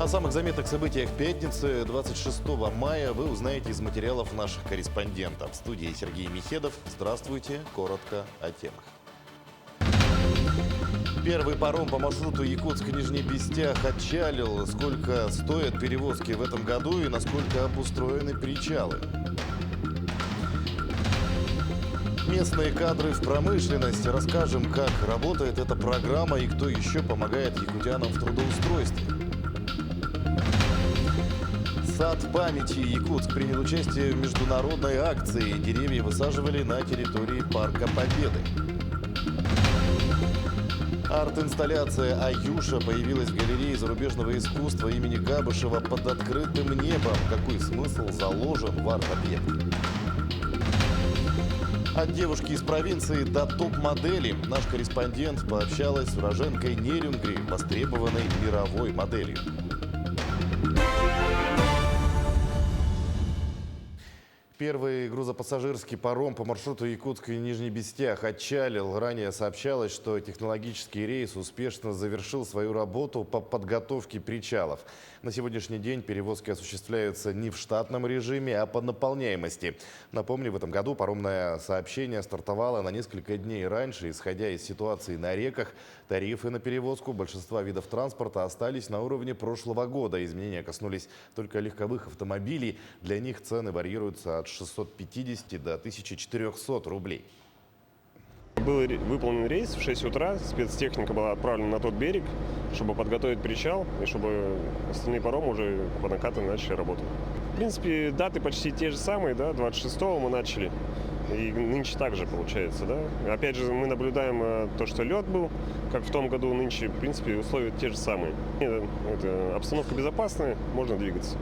О самых заметных событиях пятницы, 26 мая, вы узнаете из материалов наших корреспондентов. В студии Сергей Михедов. Здравствуйте. Коротко о темах. Первый паром по маршруту Якутск-Нижний Бестях отчалил. Сколько стоят перевозки в этом году и насколько обустроены причалы. Местные кадры в промышленности. Расскажем, как работает эта программа и кто еще помогает якутянам в трудоустройстве. Сад памяти Якутск принял участие в международной акции. Деревья высаживали на территории Парка Победы. Арт-инсталляция «Аюша» появилась в галерее зарубежного искусства имени Габышева под открытым небом. Какой смысл заложен в арт-объект? От девушки из провинции до топ-модели наш корреспондент пообщалась с уроженкой Нерюнгри, востребованной мировой моделью. Первый грузопассажирский паром по маршруту Якутск и Нижний Бестях отчалил. Ранее сообщалось, что технологический рейс успешно завершил свою работу по подготовке причалов. На сегодняшний день перевозки осуществляются не в штатном режиме, а по наполняемости. Напомню, в этом году паромное сообщение стартовало на несколько дней раньше. Исходя из ситуации на реках, тарифы на перевозку большинства видов транспорта остались на уровне прошлого года. Изменения коснулись только легковых автомобилей. Для них цены варьируются от 650 до 1400 рублей. Был выполнен рейс в 6 утра, спецтехника была отправлена на тот берег, чтобы подготовить причал и чтобы остальные паромы уже по накату начали работу. В принципе, даты почти те же самые, да, 26-го мы начали, и нынче также получается, да. Опять же, мы наблюдаем то, что лед был, как в том году, нынче, в принципе, условия те же самые. Это обстановка безопасная, можно двигаться.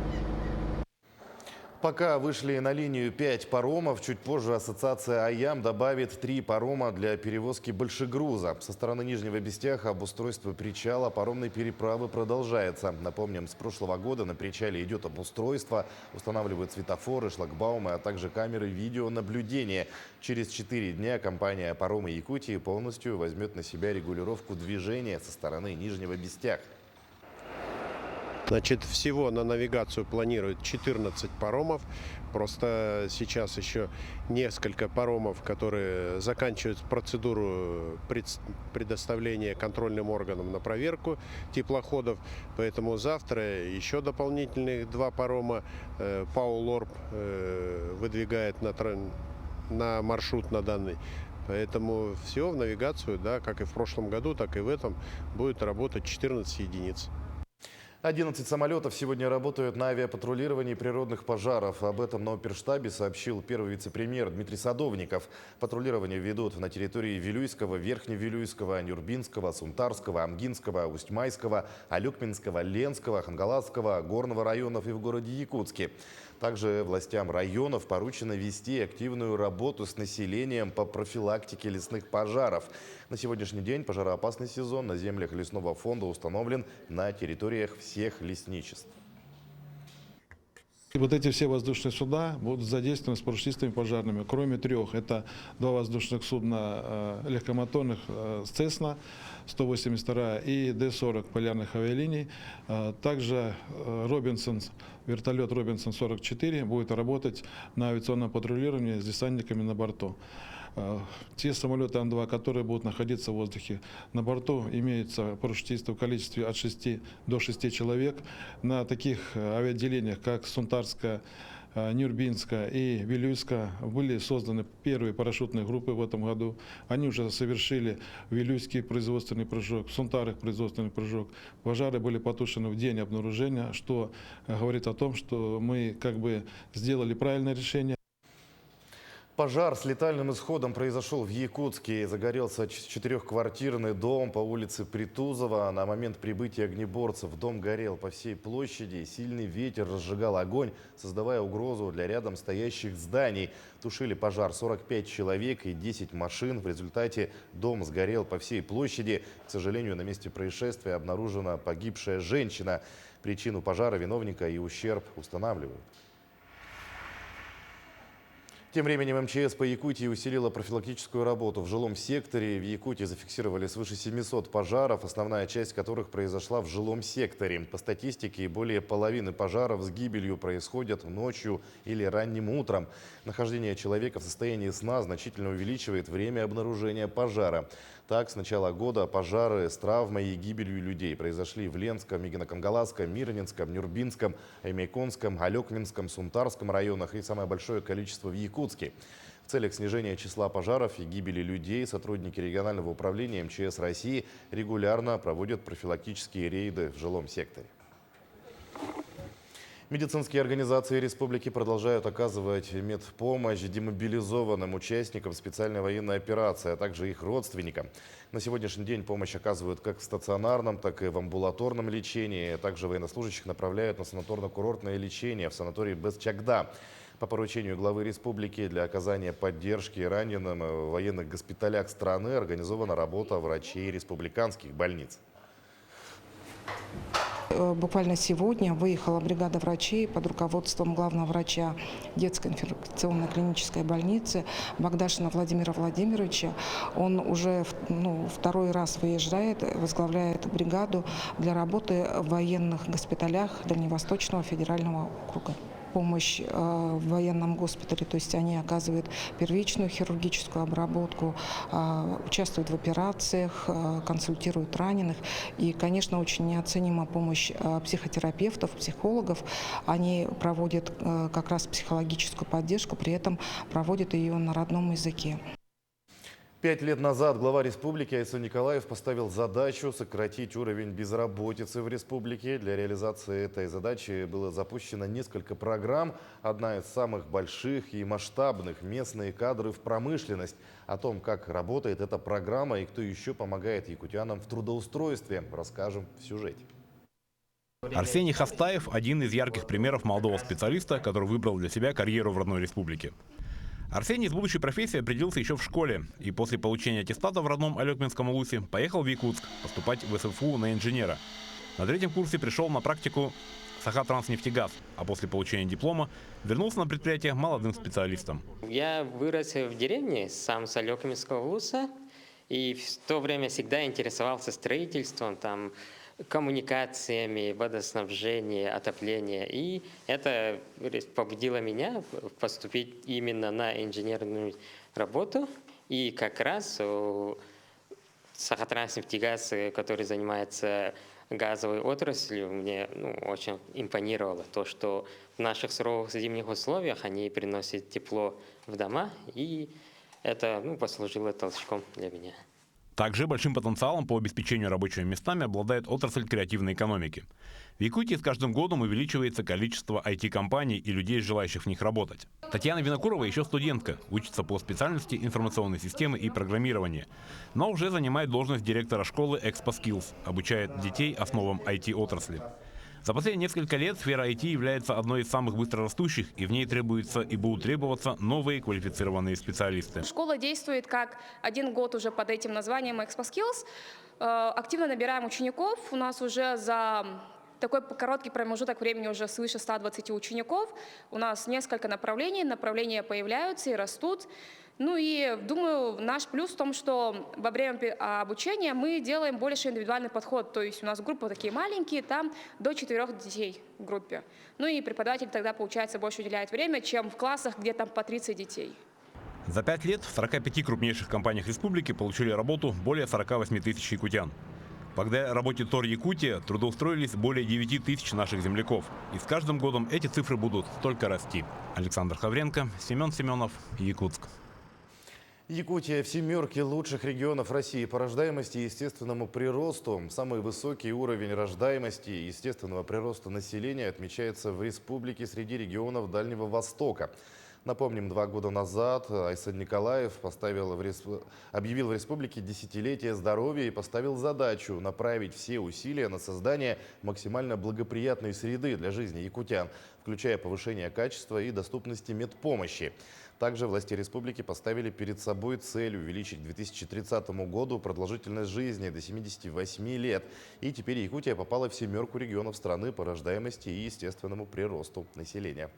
Пока вышли на линию 5 паромов, чуть позже ассоциация «Аям» добавит 3 парома для перевозки большегруза. Со стороны Нижнего Бестяха обустройство причала паромной переправы продолжается. Напомним, с прошлого года на причале идет обустройство, устанавливают светофоры, шлагбаумы, а также камеры видеонаблюдения. Через 4 дня компания «Паромы Якутии» полностью возьмет на себя регулировку движения со стороны Нижнего Бестяха. Значит, всего на навигацию планируют 14 паромов. Просто сейчас еще несколько паромов, которые заканчивают процедуру предоставления контрольным органам на проверку теплоходов. Поэтому завтра еще дополнительных 2 парома ПАО «Лорб» выдвигает на маршрут на данный. Поэтому все в навигацию, да, как и в прошлом году, так и в этом, будет работать 14 единиц. 11 самолетов сегодня работают на авиапатрулировании природных пожаров. Об этом на оперштабе сообщил первый вице-премьер Дмитрий Садовников. Патрулирование ведут на территории Вилюйского, Верхневилюйского, Нюрбинского, Сунтарского, Амгинского, Усть-Майского, Алюкминского, Ленского, Хангаласского, Горного районов и в городе Якутске. Также властям районов поручено вести активную работу с населением по профилактике лесных пожаров. На сегодняшний день пожароопасный сезон на землях лесного фонда установлен на территориях всех лесничеств. И вот эти все воздушные суда будут задействованы с парашютистами пожарными, кроме 3. Это 2 воздушных судна легкомоторных «Цесна» 182 и Д-40 полярных авиалиний. Также вертолет «Робинсон-44» будет работать на авиационном патрулировании с десантниками на борту. Те самолеты Ан-2, которые будут находиться в воздухе, на борту имеются парашютисты в количестве от 6 до 6 человек. На таких авиаотделениях, как Сунтарская, Нюрбинская и Вилюйская, были созданы первые парашютные группы в этом году. Они уже совершили Вилюйский производственный прыжок, Сунтарых производственный прыжок. Пожары были потушены в день обнаружения, что говорит о том, что мы сделали правильное решение. Пожар с летальным исходом произошел в Якутске. Загорелся 4-квартирный дом по улице Притузова. На момент прибытия огнеборцев дом горел по всей площади. Сильный ветер разжигал огонь, создавая угрозу для рядом стоящих зданий. Тушили пожар 45 человек и 10 машин. В результате дом сгорел по всей площади. К сожалению, на месте происшествия обнаружена погибшая женщина. Причину пожара, виновника и ущерб устанавливают. Тем временем МЧС по Якутии усилила профилактическую работу. В жилом секторе в Якутии зафиксировали свыше 700 пожаров, основная часть которых произошла в жилом секторе. По статистике, более половины пожаров с гибелью происходят ночью или ранним утром. Нахождение человека в состоянии сна значительно увеличивает время обнаружения пожара. Так, с начала года пожары с травмой и гибелью людей произошли в Ленском, Мигино-Кангаласском, Мирнинском, Нюрбинском, Аймейконском, Алекминском, Сунтарском районах и самое большое количество в Якутске. В целях снижения числа пожаров и гибели людей сотрудники регионального управления МЧС России регулярно проводят профилактические рейды в жилом секторе. Медицинские организации республики продолжают оказывать медпомощь демобилизованным участникам специальной военной операции, а также их родственникам. На сегодняшний день помощь оказывают как в стационарном, так и в амбулаторном лечении. Также военнослужащих направляют на санаторно-курортное лечение в санатории Бесчагда. По поручению главы республики для оказания поддержки раненым в военных госпиталях страны организована работа врачей республиканских больниц. Буквально сегодня выехала бригада врачей под руководством главного врача детской инфекционной клинической больницы Богдашина Владимира Владимировича. Он уже второй раз выезжает, возглавляет бригаду для работы в военных госпиталях Дальневосточного федерального округа. Помощь в военном госпитале, то есть они оказывают первичную хирургическую обработку, участвуют в операциях, консультируют раненых. И, конечно, очень неоценима помощь психотерапевтов, психологов. Они проводят как раз психологическую поддержку, при этом проводят ее на родном языке. 5 лет назад глава республики Айсан Николаев поставил задачу сократить уровень безработицы в республике. Для реализации этой задачи было запущено несколько программ. Одна из самых больших и масштабных – местные кадры в промышленность. О том, как работает эта программа и кто еще помогает якутянам в трудоустройстве, расскажем в сюжете. Арсений Хастаев – один из ярких примеров молодого специалиста, который выбрал для себя карьеру в родной республике. Арсений с будущей профессией определился еще в школе и после получения аттестата в родном Алекминском улусе поехал в Якутск поступать в СФУ на инженера. На 3-м курсе пришел на практику в Сахатранснефтегаз, а после получения диплома вернулся на предприятие молодым специалистом. Я вырос в деревне, сам с Алекминского улуса, и в то время всегда интересовался строительством, коммуникациями, водоснабжением, отоплением. И это побудило меня поступить именно на инженерную работу. И как раз Сахатранснефтегаз, который занимается газовой отраслью, мне очень импонировало то, что в наших суровых зимних условиях они приносят тепло в дома, и это послужило толчком для меня. Также большим потенциалом по обеспечению рабочими местами обладает отрасль креативной экономики. В Якутии с каждым годом увеличивается количество IT-компаний и людей, желающих в них работать. Татьяна Винокурова еще студентка, учится по специальности информационной системы и программирования, но уже занимает должность директора школы ExpoSkills, обучает детей основам IT-отрасли. За последние несколько лет сфера IT является одной из самых быстрорастущих, и в ней требуются и будут требоваться новые квалифицированные специалисты. Школа действует как 1 год уже под этим названием ExpoSkills. Активно набираем учеников. У нас уже за такой короткий промежуток времени уже свыше 120 учеников. У нас несколько направлений. Направления появляются и растут. И думаю, наш плюс в том, что во время обучения мы делаем больше индивидуальный подход. То есть у нас группы такие маленькие, там до 4 детей в группе. И преподаватель тогда, получается, больше уделяет время, чем в классах, где там по 30 детей. За 5 лет в 45 крупнейших компаниях республики получили работу более 48 тысяч якутян. Благодаря работе ТОР Якутия трудоустроились более 9 тысяч наших земляков. И с каждым годом эти цифры будут только расти. Александр Хавренко, Семен Семенов, Якутск. Якутия в 7 лучших регионов России по рождаемости и естественному приросту. Самый высокий уровень рождаемости и естественного прироста населения отмечается в республике среди регионов Дальнего Востока. Напомним, 2 года назад Айсан Николаев объявил в республике десятилетие здоровья и поставил задачу направить все усилия на создание максимально благоприятной среды для жизни якутян, включая повышение качества и доступности медпомощи. Также власти республики поставили перед собой цель увеличить к 2030 году продолжительность жизни до 78 лет. И теперь Якутия попала в 7 регионов страны по рождаемости и естественному приросту населения.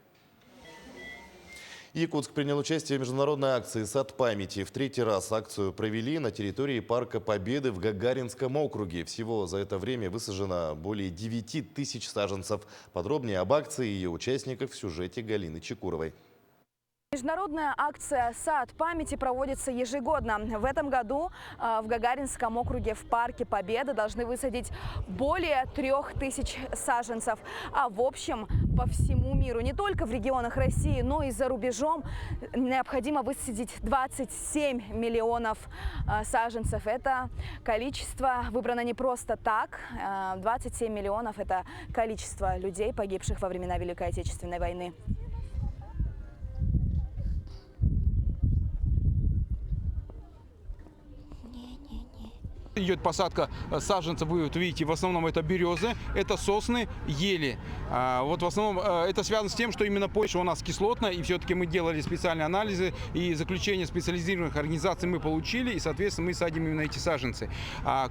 Якутск принял участие в международной акции «Сад памяти». В третий раз акцию провели на территории Парка Победы в Гагаринском округе. Всего за это время высажено более 9000 саженцев. Подробнее об акции и ее участниках в сюжете Галины Чекуровой. Международная акция «Сад памяти» проводится ежегодно. В этом году в Гагаринском округе в Парке Победы должны высадить более 3000 саженцев. А в общем, по всему миру, не только в регионах России, но и за рубежом, необходимо высадить 27 миллионов саженцев. Это количество выбрано не просто так. 27 миллионов – это количество людей, погибших во времена Великой Отечественной войны. Идет посадка саженцев, вы вот видите, в основном это березы, это сосны, ели. Вот в основном это связано с тем, что именно почва у нас кислотная, и все-таки мы делали специальные анализы, и заключение специализированных организаций мы получили, и, соответственно, мы садим именно эти саженцы.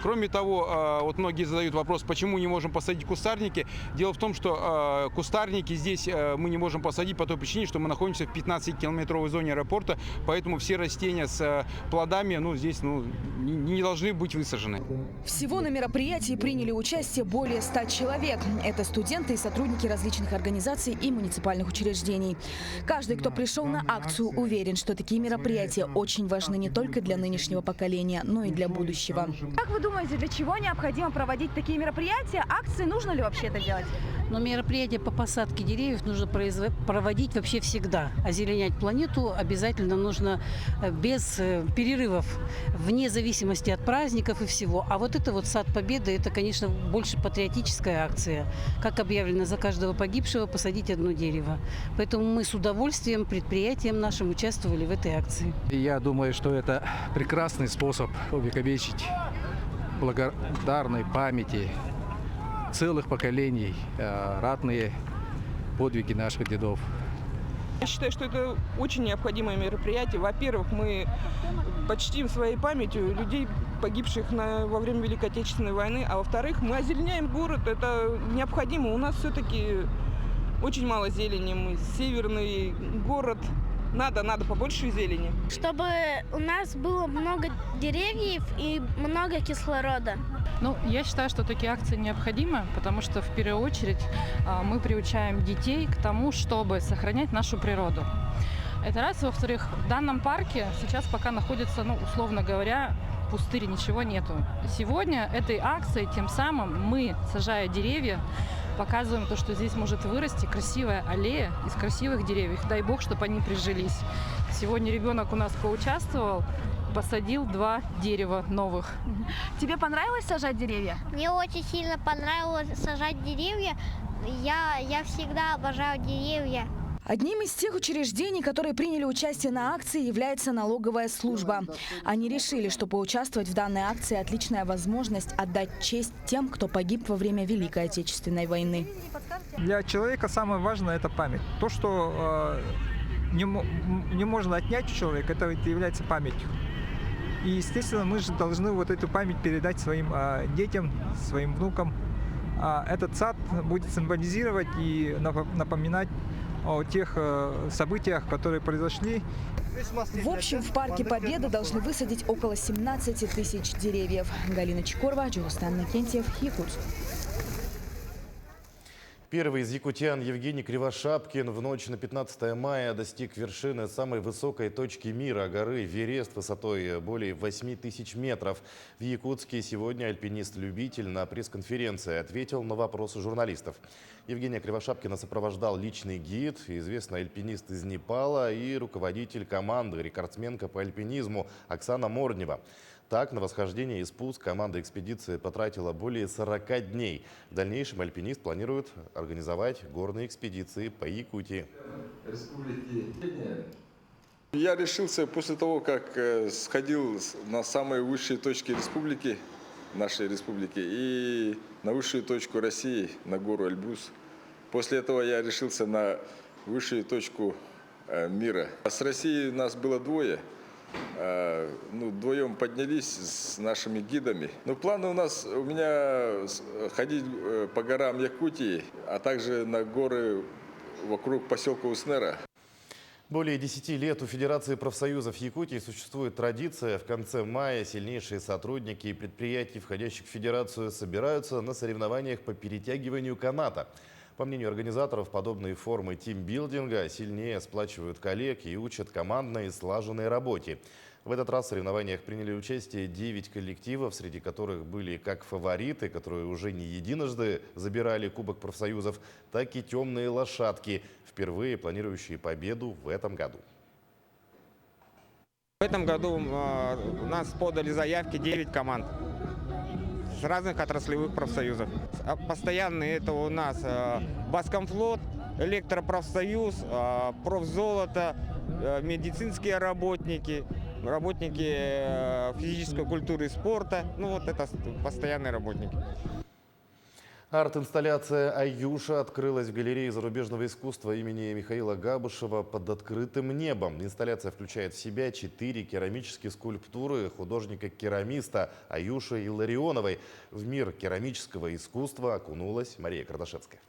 Кроме того, вот многие задают вопрос, почему не можем посадить кустарники. Дело в том, что кустарники здесь мы не можем посадить по той причине, что мы находимся в 15-километровой зоне аэропорта, поэтому все растения с плодами здесь не должны быть высажены. Всего на мероприятии приняли участие более 100 человек. Это студенты и сотрудники различных организаций и муниципальных учреждений. Каждый, кто пришел на акцию, уверен, что такие мероприятия очень важны не только для нынешнего поколения, но и для будущего. Как вы думаете, для чего необходимо проводить такие мероприятия? Акции нужно ли вообще это делать? Но мероприятия по посадке деревьев нужно проводить вообще всегда. Озеленять планету обязательно нужно без перерывов, вне зависимости от праздников и всего. А вот это вот «Сад Победы» – это, конечно, больше патриотическая акция. Как объявлено, за каждого погибшего посадить одно дерево. Поэтому мы с удовольствием, предприятием нашим участвовали в этой акции. Я думаю, что это прекрасный способ увековечить благодарной памяти целых поколений ратные подвиги наших дедов. Я считаю, что это очень необходимое мероприятие. Во-первых, мы почтим своей памятью людей, погибших во время Великой Отечественной войны. А во-вторых, мы озеленяем город. Это необходимо. У нас все-таки очень мало зелени. Мы северный город. Надо побольше зелени. Чтобы у нас было много деревьев и много кислорода. Я считаю, что такие акции необходимы, потому что в первую очередь мы приучаем детей к тому, чтобы сохранять нашу природу. Это раз. Во-вторых, в данном парке сейчас пока находится, условно говоря, пустырь, ничего нету. Сегодня этой акцией тем самым мы, сажая деревья, показываем то, что здесь может вырасти красивая аллея из красивых деревьев. Дай бог, чтобы они прижились. Сегодня ребенок у нас поучаствовал, посадил 2 дерева новых. Тебе понравилось сажать деревья? Мне очень сильно понравилось сажать деревья. Я всегда обожаю деревья. Одним из тех учреждений, которые приняли участие на акции, является налоговая служба. Они решили, что поучаствовать в данной акции – отличная возможность отдать честь тем, кто погиб во время Великой Отечественной войны. Для человека самое важное – это память. То, что не можно отнять у человека, это является памятью. И, естественно, мы же должны вот эту память передать своим детям, своим внукам. Этот сад будет символизировать и напоминать о тех событиях, которые произошли. В общем, в Парке Победы должны высадить около 17 000 деревьев. Галина Чекурова, Джурустан Накентьев, Якутск. Первый из якутян Евгений Кривошапкин в ночь на 15 мая достиг вершины самой высокой точки мира – горы Эверест высотой более 8000 метров. В Якутске сегодня альпинист-любитель на пресс-конференции ответил на вопросы журналистов. Евгения Кривошапкина сопровождал личный гид, известный альпинист из Непала и руководитель команды, рекордсменка по альпинизму Оксана Морнева. Так, на восхождение и спуск команда экспедиции потратила более 40 дней. В дальнейшем альпинист планирует организовать горные экспедиции по Якутии. Я решился после того, как сходил на самые высшие точки республики, нашей республики, и на высшую точку России, на гору Эльбрус. После этого я решился на высшую точку мира. С Россией нас было 2. Вдвоем поднялись с нашими гидами. Но планы у меня ходить по горам Якутии, а также на горы вокруг поселка Уснера. Более 10 лет у Федерации профсоюзов Якутии существует традиция. В конце мая сильнейшие сотрудники предприятий, входящих в Федерацию, собираются на соревнованиях по перетягиванию каната. По мнению организаторов, подобные формы тимбилдинга сильнее сплачивают коллег и учат командной и слаженной работе. В этот раз в соревнованиях приняли участие 9 коллективов, среди которых были как фавориты, которые уже не единожды забирали Кубок профсоюзов, так и темные лошадки, впервые планирующие победу в этом году. В этом году у нас подали заявки 9 команд с разных отраслевых профсоюзов. Постоянные это у нас Баскомфлот, Электропрофсоюз, Профзолото, медицинские работники, физической культуры и спорта. Ну вот это постоянные работники. Арт-инсталляция «Аюша» открылась в галерее зарубежного искусства имени Михаила Габышева под открытым небом. Инсталляция включает в себя 4 керамические скульптуры художника-керамиста Аюши Илларионовой. В мир керамического искусства окунулась Мария Кардашевская.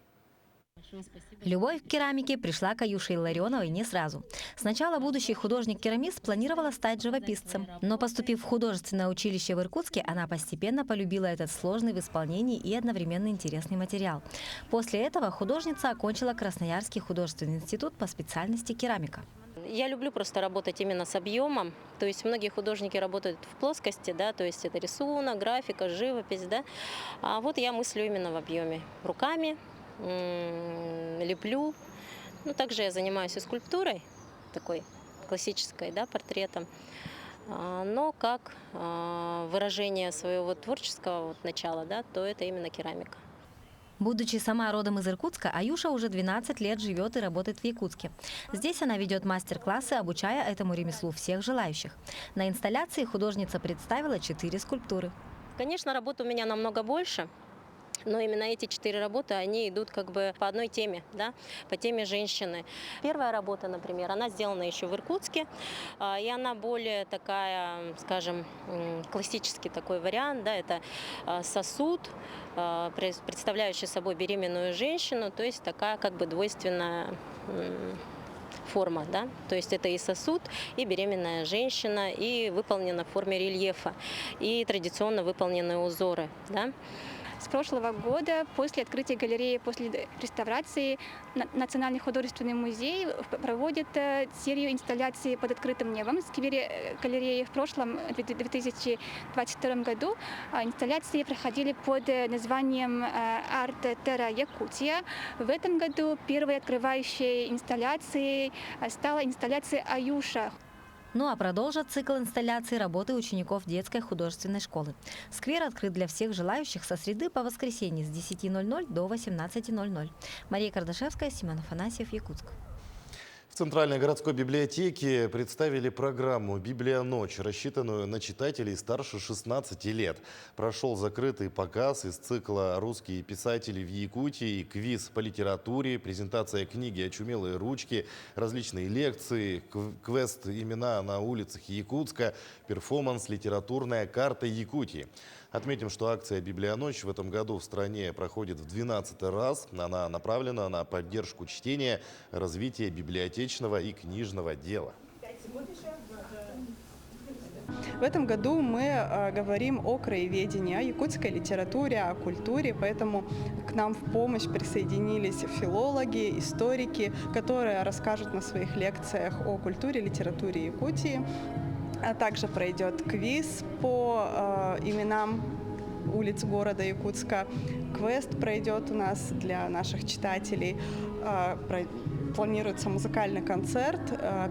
Любовь к керамике пришла к Аюше Илларионовой не сразу. Сначала будущий художник-керамист планировала стать живописцем. Но поступив в художественное училище в Иркутске, она постепенно полюбила этот сложный в исполнении и одновременно интересный материал. После этого художница окончила Красноярский художественный институт по специальности керамика. Я люблю просто работать именно с объемом. То есть многие художники работают в плоскости, да, то есть это рисунок, графика, живопись, да. А вот я мыслю именно в объеме. Руками. Леплю. Ну, также я занимаюсь и скульптурой, такой классической, да, портретом. Но как выражение своего творческого начала, да, то это именно керамика. Будучи сама родом из Иркутска, Аюша уже 12 лет живет и работает в Якутске. Здесь она ведет мастер-классы, обучая этому ремеслу всех желающих. На инсталляции художница представила 4 скульптуры. Конечно, работы у меня намного больше. Но именно эти 4 работы, они идут как бы по одной теме, да, по теме женщины. Первая работа, например, она сделана еще в Иркутске, и она более такая, скажем, классический такой вариант, да, это сосуд, представляющий собой беременную женщину, то есть такая как бы двойственная форма, да, то есть это и сосуд, и беременная женщина, и выполнена в форме рельефа, и традиционно выполненные узоры, да. С прошлого года, после открытия галереи, после реставрации, Национальный художественный музей проводит серию инсталляций под открытым небом. В сквере галереи в прошлом, 2022 году, инсталляции проходили под названием «Арт Терра Якутия». В этом году первой открывающей инсталляцией стала инсталляция «Аюша». Ну а продолжат цикл инсталляций работы учеников детской художественной школы. Сквер открыт для всех желающих со среды по воскресенье с 10:00 до 18:00. Мария Кардашевская, Семен Афанасьев, Якутск. В Центральной городской библиотеке представили программу «Библия-ночь», рассчитанную на читателей старше 16 лет. Прошел закрытый показ из цикла «Русские писатели в Якутии», квиз по литературе, презентация книги «Очумелые ручки», различные лекции, квест «Имена на улицах Якутска», перформанс «Литературная карта Якутии». Отметим, что акция «Библия-ночь» в этом году в стране проходит в 12-й раз. Она направлена на поддержку чтения, развития библиотечного и книжного дела. В этом году мы говорим о краеведении, о якутской литературе, о культуре, поэтому к нам в помощь присоединились филологи, историки, которые расскажут на своих лекциях о культуре, литературе Якутии. А также пройдет квиз по именам улиц города Якутска. Квест пройдет у нас для наших читателей. Планируется музыкальный концерт,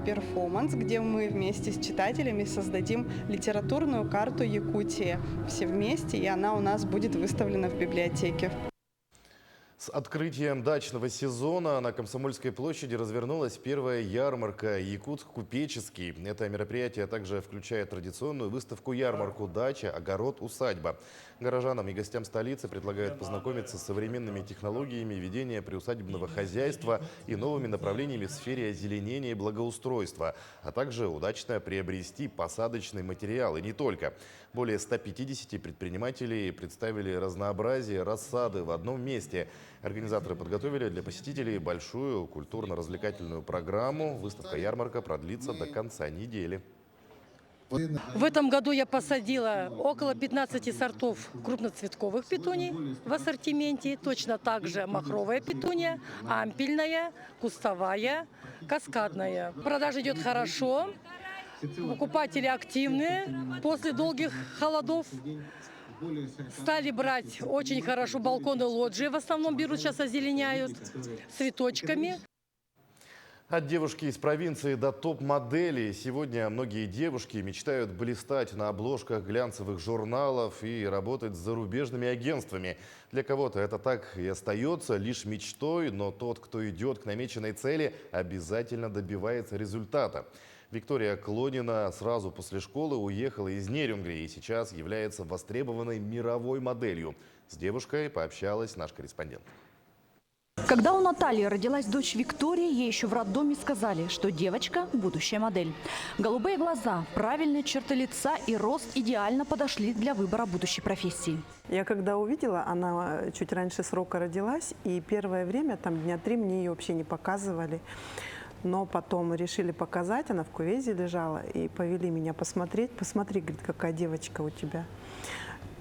перформанс, где мы вместе с читателями создадим литературную карту Якутии. Все вместе, и она у нас будет выставлена в библиотеке. С открытием дачного сезона на Комсомольской площади развернулась первая ярмарка «Якутск купеческий». Это мероприятие также включает традиционную выставку-ярмарку «Дача, огород, усадьба». Горожанам и гостям столицы предлагают познакомиться с современными технологиями ведения приусадебного хозяйства и новыми направлениями в сфере озеленения и благоустройства, а также удачно приобрести посадочный материал. И не только. Более 150 предпринимателей представили разнообразие рассады в одном месте. Организаторы подготовили для посетителей большую культурно-развлекательную программу. Выставка-ярмарка продлится до конца недели. В этом году я посадила около 15 сортов крупноцветковых петуний в ассортименте. Точно так же махровая петуния, ампельная, кустовая, каскадная. Продажа идет хорошо. Покупатели активные. После долгих холодов стали брать очень хорошо балконы, лоджии. В основном берут, сейчас озеленяют цветочками. От девушки из провинции до топ-моделей. Сегодня многие девушки мечтают блистать на обложках глянцевых журналов и работать с зарубежными агентствами. Для кого-то это так и остается лишь мечтой, но тот, кто идет к намеченной цели, обязательно добивается результата. Виктория Клонина сразу после школы уехала из Нерюнгри и сейчас является востребованной мировой моделью. С девушкой пообщалась наш корреспондент. Когда у Натальи родилась дочь Виктория, ей еще в роддоме сказали, что девочка – будущая модель. Голубые глаза, правильные черты лица и рост идеально подошли для выбора будущей профессии. Я когда увидела, она чуть раньше срока родилась, и первое время, там дня 3, мне ее вообще не показывали. Но потом решили показать, она в кувезе лежала, и повели меня посмотреть. Посмотри, говорит, какая девочка у тебя.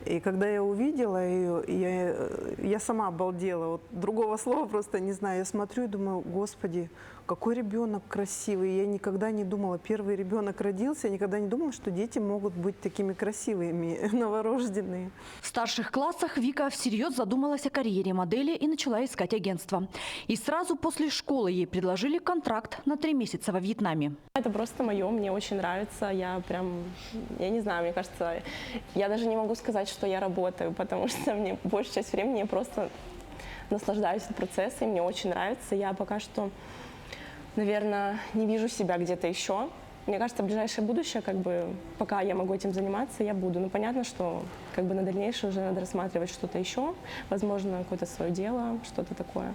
И когда я увидела ее, я сама обалдела. Вот другого слова просто не знаю. Я смотрю и думаю, господи, какой ребенок красивый. Я никогда не думала, первый ребенок родился, я никогда не думала, что дети могут быть такими красивыми, новорожденные. В старших классах Вика всерьез задумалась о карьере модели и начала искать агентство. И сразу после школы ей предложили контракт на 3 месяца во Вьетнаме. Это просто мое, мне очень нравится. Я не знаю, мне кажется, я даже не могу сказать, что я работаю, потому что мне большую часть времени я просто наслаждаюсь этим процессом, и мне очень нравится. Я пока что, наверное, не вижу себя где-то еще. Мне кажется, в ближайшее будущее, пока я могу этим заниматься, я буду. Но понятно, что на дальнейшее уже надо рассматривать что-то еще, возможно, какое-то свое дело, что-то такое.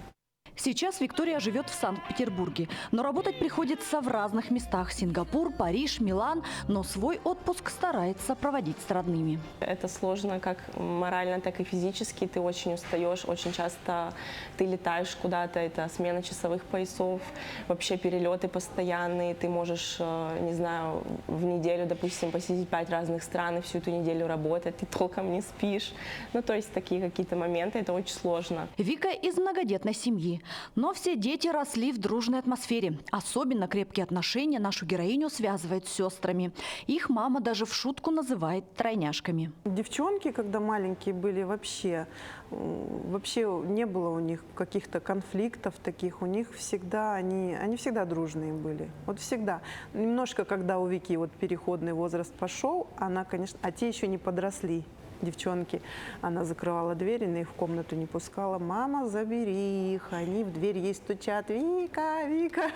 Сейчас Виктория живет в Санкт-Петербурге, но работать приходится в разных местах – Сингапур, Париж, Милан, но свой отпуск старается проводить с родными. Это сложно как морально, так и физически. Ты очень устаешь, очень часто ты летаешь куда-то, это смена часовых поясов, вообще перелеты постоянные. Ты можешь, не знаю, в неделю, допустим, посетить 5 разных стран и всю эту неделю работать, ты толком не спишь. Ну, то есть такие какие-то моменты, это очень сложно. Вика из многодетной семьи. Но все дети росли в дружной атмосфере. Особенно крепкие отношения нашу героиню связывают с сестрами. Их мама даже в шутку называет тройняшками. Девчонки, когда маленькие были, вообще не было у них каких-то конфликтов таких. У них всегда, они всегда дружные были. Вот всегда. Немножко, когда у Вики переходный возраст пошел, она, конечно, а те еще не подросли. Девчонки, она закрывала дверь, и их в комнату не пускала. Мама, забери их, они в дверь ей стучат. Вика, Вика.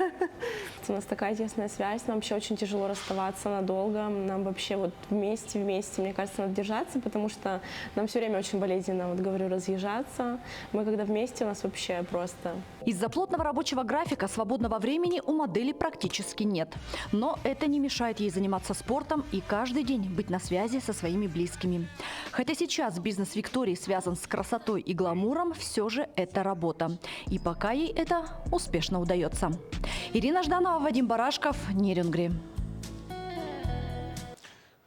У нас такая тесная связь, нам вообще очень тяжело расставаться надолго. Нам вообще вместе, мне кажется, надо держаться, потому что нам все время очень болезненно, говорю, разъезжаться. Мы когда вместе, у нас вообще просто... Из-за плотного рабочего графика свободного времени у модели практически нет. Но это не мешает ей заниматься спортом и каждый день быть на связи со своими близкими. Хотя сейчас бизнес Виктории связан с красотой и гламуром, все же это работа. И пока ей это успешно удается. Ирина Жданова, Вадим Барашков, Нерюнгри.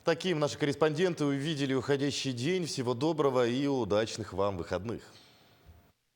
Таким наши корреспонденты увидели уходящий день. Всего доброго и удачных вам выходных.